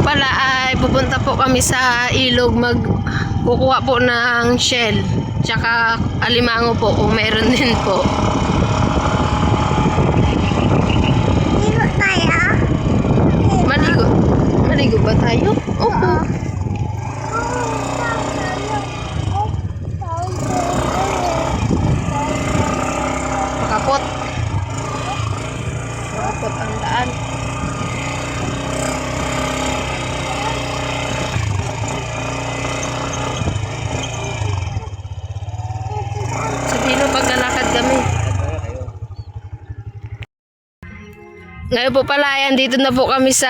pala ay pupunta po kami sa ilog magkukuha po ng shell. Tsaka alimango po kung meron din po. Ligo tayo? Maligo. Maligo ba tayo? Opo. Makapot. Makapot ang daan. Sabihin mo paglalakad kami. Ngayon po pala, ayan, dito na po kami sa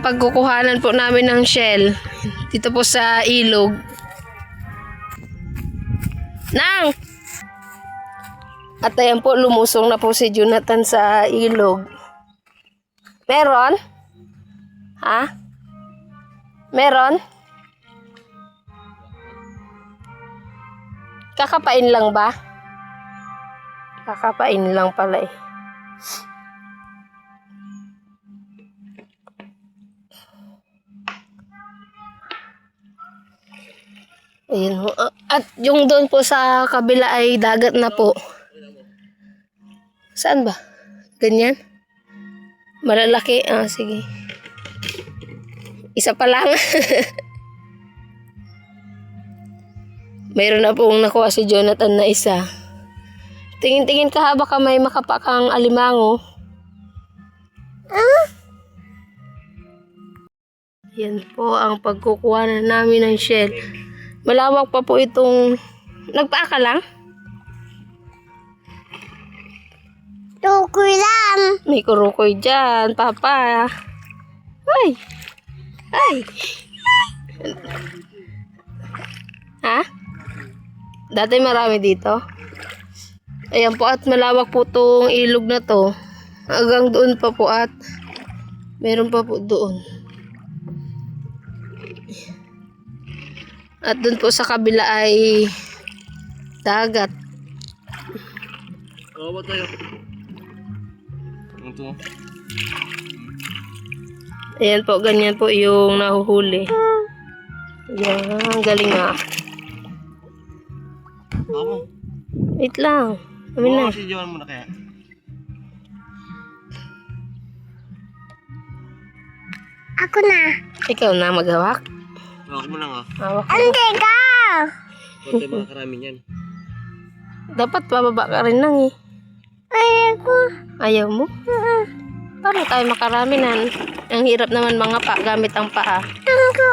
pagkukuhanan po namin ng shell. Dito po sa ilog. Nang! At ayan po, lumusong na po si Jonathan sa ilog. Meron? Ha? Meron? Kakapain lang ba? Kakapain lang pala eh. Ayun ho. At yung doon po sa kabila ay dagat na po. Saan ba? Ganyan? Malalaki? Ah, sige. Isa pa lang. Mayroon na pong nakuha si Jonathan na isa. Tingin-tingin ka ha, baka may makapakang alimango. Yan po ang pagkukuha na namin ng shell. Malawak pa po itong... Nagpaaka lang? Tukoy lang. May kurukoy dyan, papa. Ay! Ay! Ha? Dati marami dito. Ayan po at malawak po itong ilog na to. Hanggang doon pa po at meron pa po doon. At doon po sa kabila ay dagat. Ba tayo? Ito. Ayan po, ganyan po yung nahuhuli. Ayan, ang galing nga. Ako. Wait lang. Amin na. Si Johan muna kaya. Ako na. Ikaw na maghawak. Hawak mo lang Hawak. Hindi ka. Pati mga karami yan. Dapat pababa ka rin lang eh. Ayoko. Ayaw mo? Paano tayo makarami nan? Ang hirap naman mga pa gamit ang paa. Ako.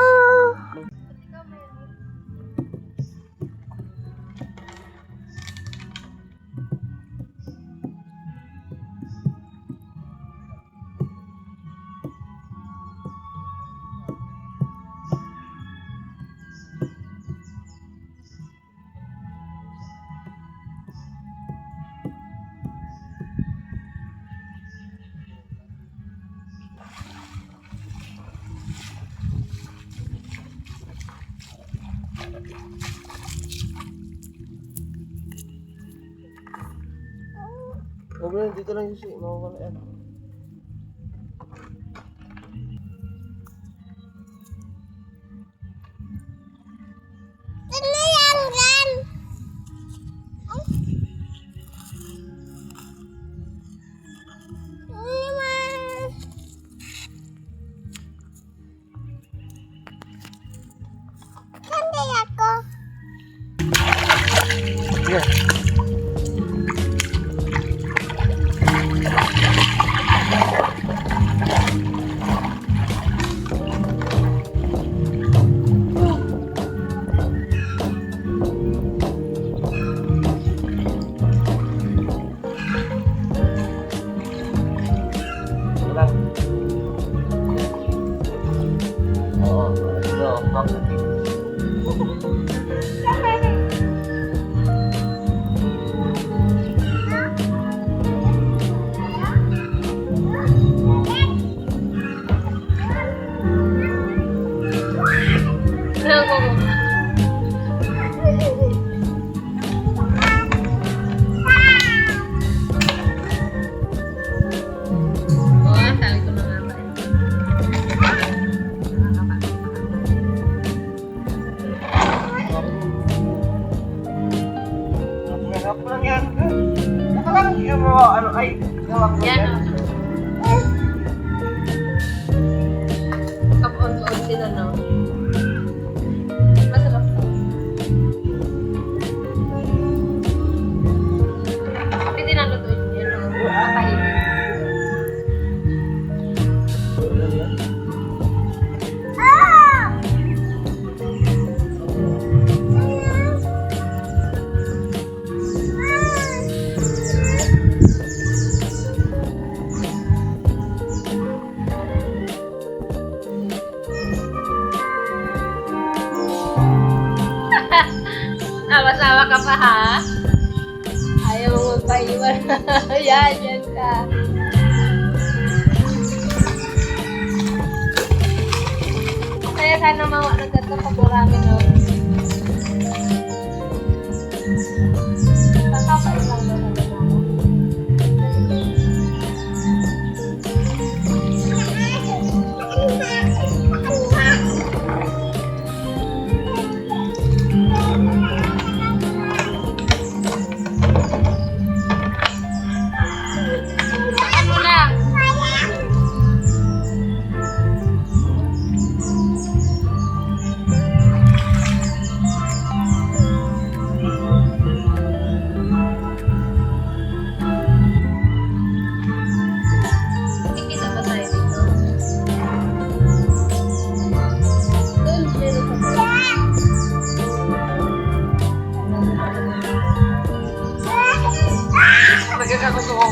Problem, dito lang yung si mawawala yan. Ano yan yan? Sandi ako. Yeah. mo, ano, ay, gawak mo Yan o. Kapoon-poon sila, no? Masarap to. Pwede na lutuin yan, no? Makainin. Awa-sawa ka pa, ha? Ayaw mo magpaiwan. Yan ka. Kaya sana mawa na ganda pag marami, no? Kakapait lang daw na ganda mo. Ayan mo na. Kikita ba tayo dito? Doon, meron pa ba? Nagkakagusto ko.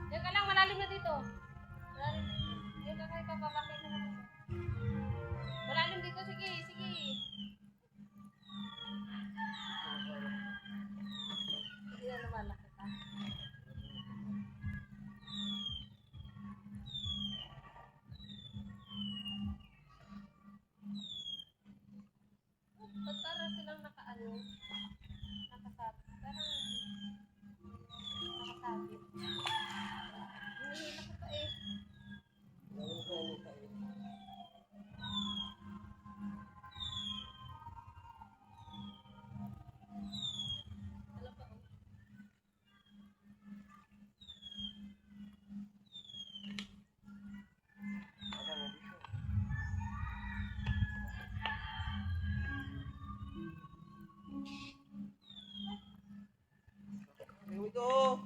Diyan ka lang, malalim na dito. Malalim dito. Diyan ka kayo papapakay na naman. Malalim dito, sige, sige. Hindi na lumalaki ka. Ba't parang silang nakaano? Nakasabit. Parang nakasabit. Hinihila ko pa eh. Wala pa oh. Ito.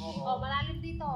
Oh, malalim dito.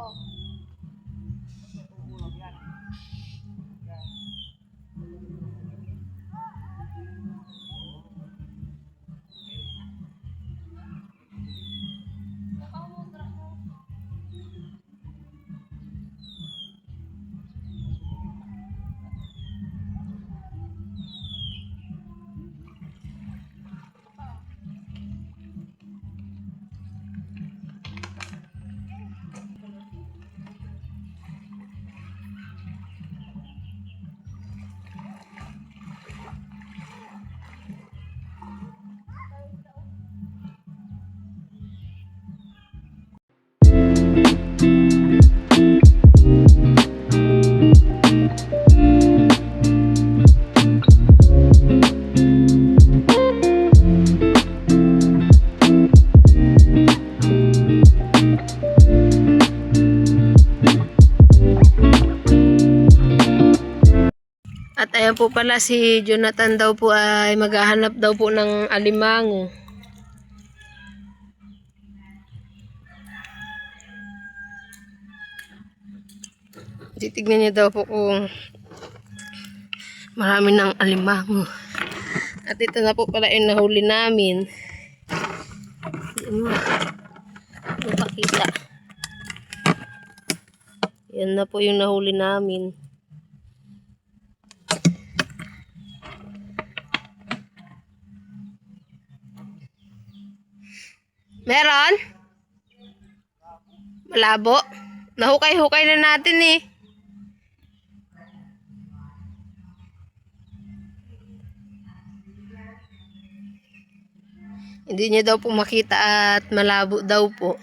At ayan po pala si Jonathan daw po ay maghahanap daw po ng alimango. Titignan niya daw po kung marami ng alimango. At ito na po pala yung nahuli namin. Hindi mo makita. Yan na po yung nahuli namin. Meron? Malabo? Nahukay-hukay na natin eh. Hindi niya daw po makita at malabo daw po.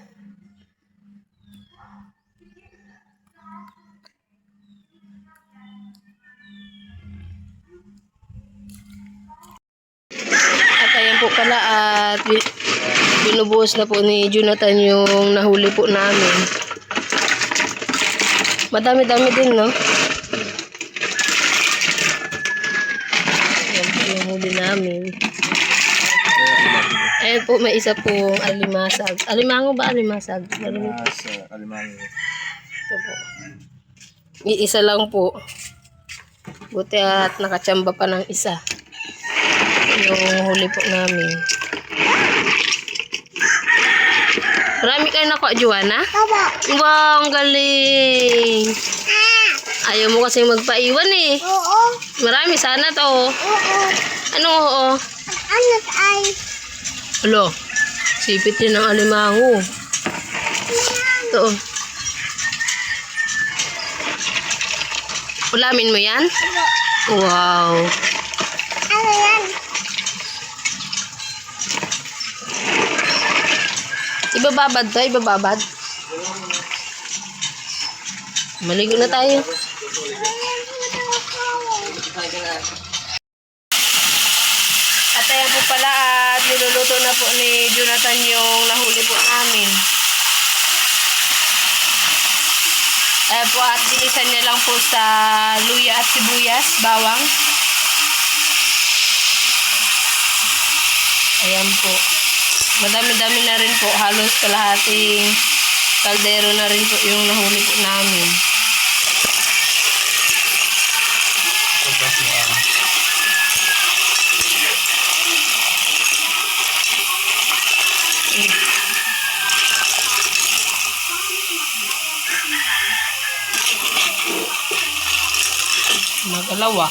At ayan po pala at binubuhos na po ni Jonathan yung nahuli po namin. Madami-dami din, no? Ayan po yung huli namin. Ayan po, may isa pong alimasag. Alimango ba? Alimasag? Alimango. Ito po. Iisa lang po. Buti at nakatsamba pa ng isa. Yung huli po namin. Marami kayo nakuha, Joanna? Opo. Wow, ang galing! Ayaw mo kasi magpaiwan eh. Oo. Marami sana to. Oo. Anong oo? Ano ay? Alo, sipit din ng alimango. Ito. Ulamin mo yan? Wow. Ano yan? Ibababad to, ibababad. Maligo na tayo. At ayan po pala at niluluto na po ni Jonathan yung nahuli po namin. Ayan po at dinisan niya lang po sa luya at sibuyas, bawang. Ayan po. Madami-dami na rin po. Halos kalahating kaldero na rin po yung nahuli po namin. Magalawa.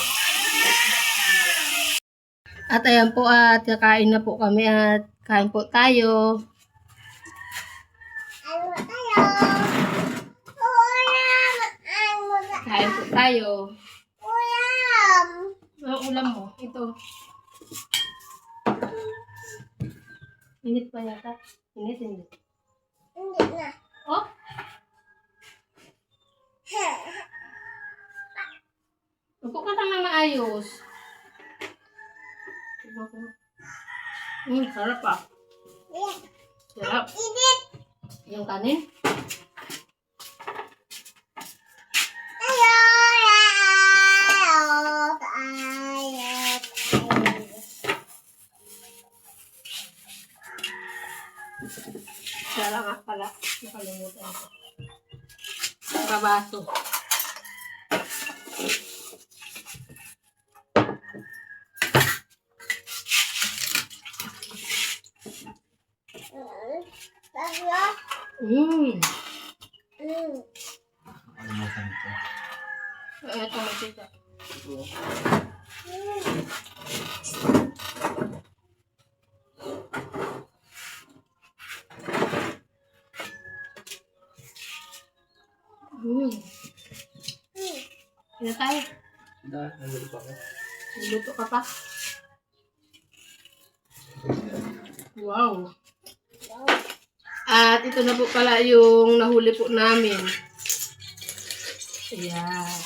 At ayan po at kakain na po kami at kain po tayo. Ano tayo? Ulam! Ano tayo? Kain po tayo. Ulam! Ang ulam mo, ito. Init pa yata. Init, hindi. Hindi na. Oh? Upo ka lang na maayos. Sarap ah. Sarap. Init! Yung kanin. Tayo! Tayo! Sala nga pala. Nakalimutan ko. Kabaso. Tayo. Mmm. Kalimutan ko. Ito, masika. Mmm. Kaya tayo. Nandito pa ako. Luto ka pa. Wow. At ito na po pala yung nahuli po namin. Ayan.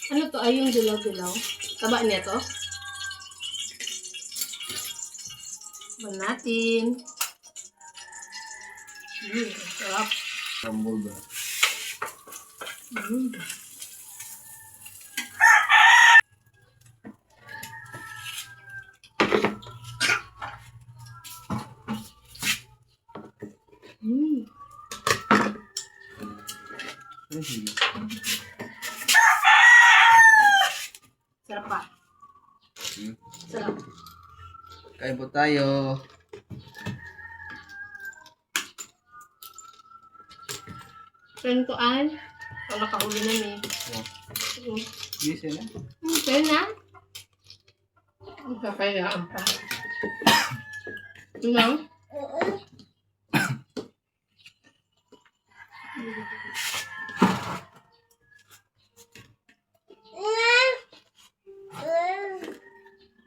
Ano to? Ay, yung dilaw-dilaw. Taba niya to. Ban natin. Sarap. Rumble ba? Mm. Mm. Ano sili? Sarap pa. Sarap. Kain po tayo. Friend ko ay. Ang nakahuli na ni. Oh, busy na. Kaya na. Ang kakayaan pa. Ano?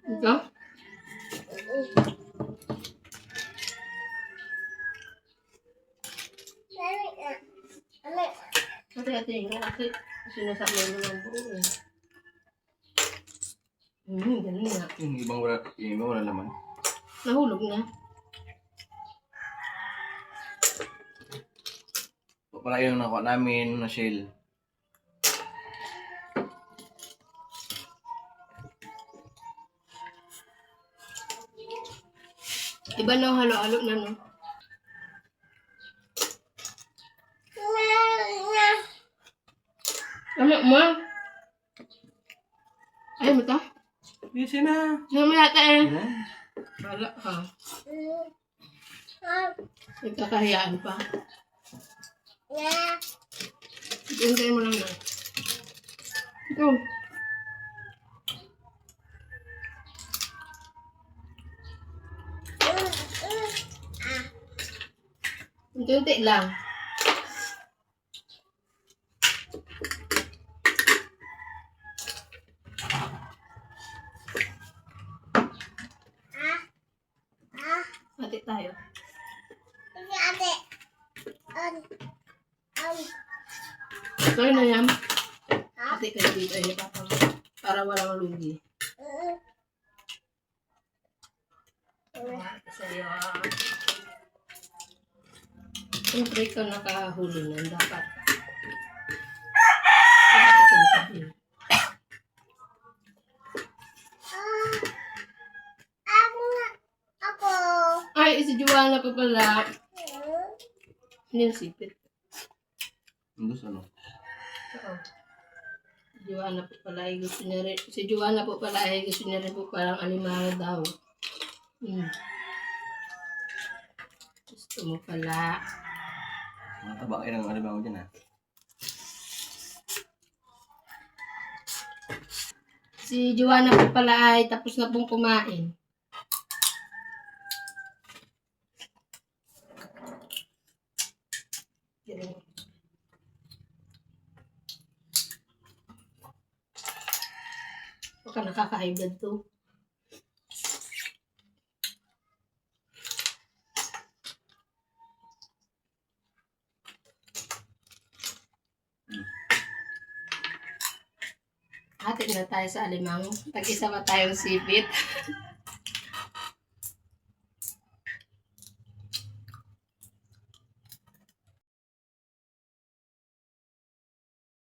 Ito? Hati-hatiin ko kasi sinasabi mo ng buo eh. Ganun nga. Yung ibang wala laman. Nahulog na. So, pala yung nakuha namin na shell. Iba na halo-halo na no. Ano mo? Ayaw mo to? Busy na. Ayaw mo yata eh. Yan. Wala ka. Nagkakahiyaan pa. Hintay mo lang na. Ito. Unti-unti lang. Hati tayo. Sorry na yan. Hati kayo dito eh. Para walang lugi. Sa'yo. Siyempre ikaw nakahuli na. Dapat. Ay, si Joanna pa pala. Hindi yung sipit. Ang gusto no? Oo. Si Joanna po pala ay gusto niya rin. Si Joanna po pala ay gusto niya rin po parang alimango daw. Gusto mo pala. Mga taba kayo ng alimango dyan ha. Si Joanna po pala ay tapos na pong kumain. Baka nakaka-high blood to. Hati na tayo sa alimango. Tag-isa pa tayong sipit.